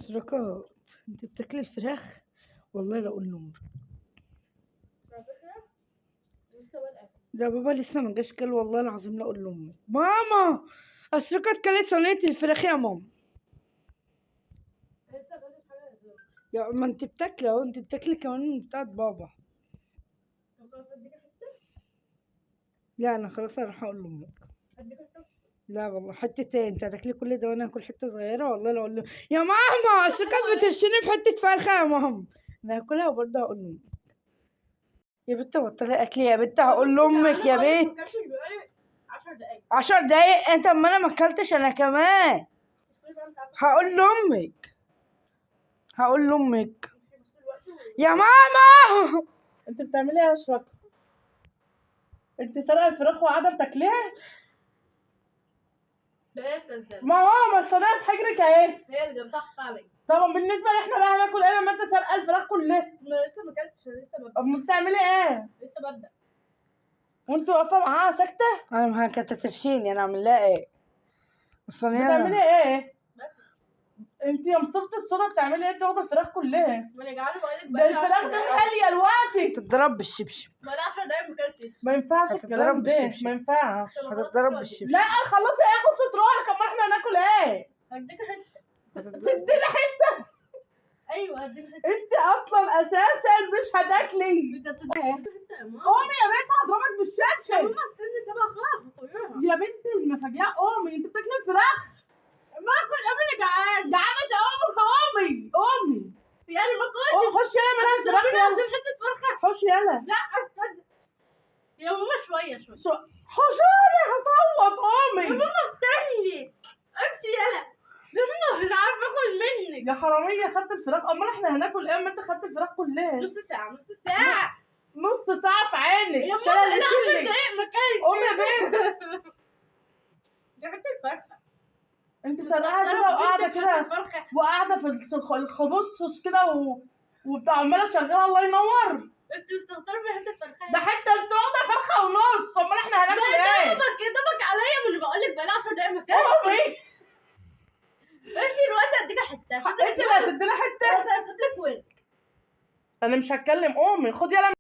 شركات، انت بتاكلي الفراخ؟ والله لا اقول لامك. ده بابا لسه ما جاش كل، والله العظيم لا اقول لامك. ماما اشركت كلت صينيه الفراخ يا ماما. يا ما انت بتاكلي اهو، انت بتاكلي كمان من بتاعت بابا. لا انا خلاص هروح اقول لامك. لا والله حته ايه، انت هتاكلي كل ده وانا هاكل حته صغيره؟ والله لا اقول له يا ماما اشركت بترشيني في حته فرخه يا ماما. انا هاكلها وبرضه هقول لامك. يا بنت بطلي اكلي يا بنت، هقول لامك يا بنت. 10 دقايق انت؟ اما انا ما اكلتش انا كمان. هقول لامك، هقول لامك يا ماما. انت بتعملي ايه يا اشركه؟ انت سارقه الفراخ وقاعده بتاكليها؟ ماما الصينيه في حجرك اهي. هي اللي جبتها عليا. طبعا بالنسبه لي احنا بقى هناكل ايه لما انت سارقه الفراخ كلها؟ انا لسه ما اكلتش، انا لسه ببدا. امال بتعملي ايه؟ لسه ببدا. وانت واقفه معاها ساكته؟ انا ما كانت ترشيني، انا اعمل لها ايه؟ الصينيه بتعملي ايه؟ انت يا مصيبه الصودا بتعملي ايه؟ انت واخده الفراخ كلها. ما انا جعانه بقول لك ده الفراخ دي غاليه دلوقتي. تتضرب بالشبشب. بقى لها 10 دقايق ما اكلتش. ما ينفعش هتتضرب الكلام ده، بالشبشب. ما ينفعش. هتتضرب بالشبشب. لا خلصي ايه، خلصت روحك، امال احنا هناكل ايه؟ هديك حته. تديني حته؟ ايوه هديك حته. انت اصلا اساسا مش هتاكلي. انت بتديك حته يا ماما. قومي يا بنت هضربك بالشبشب. ماما استني تبقى خلاص. يا بنت المفاجاه، قومي انت بتاكلي الفراخ. ما اكل انا جعان. جعانه امك، قومي قومي. يعني ما اكلش. خش يلا من الفراخ عشان يلا. حته فرخه. خش يلا. لا استنى يا ماما شويه. خشولي هصوت، قومي. يا ماما استني امشي يلا. يا ماما مش عارفه اكل منك. يا حراميه خدت الفراخ، امال احنا هناكل ايه اما انت خدت الفراخ كلها؟ نص ساعه نص ساعه. نص ساعه في عينك. يا شايله ماما اللي لا 10 شيلك. دقايق ما اكلتش. قومي يا بنت. دي حته الفرخه. انت سرقاها كده وقاعده كده الفرخه. وقاعده في الخبص كده وبتاع عماله شغاله، الله ينور. انت مستغربه في حته فرخه. ده حته انت واخده فرخه ونص، امال احنا هناكل ايه؟ دمك عليا من اللي بقول لك بقى لها 10 دقايق ما اكلتش. قومي. ماشي الوقت اديك حته. انت اللي هتدينا حته. هسيب لك ورك. انا مش هتكلم، قومي خدي يلا.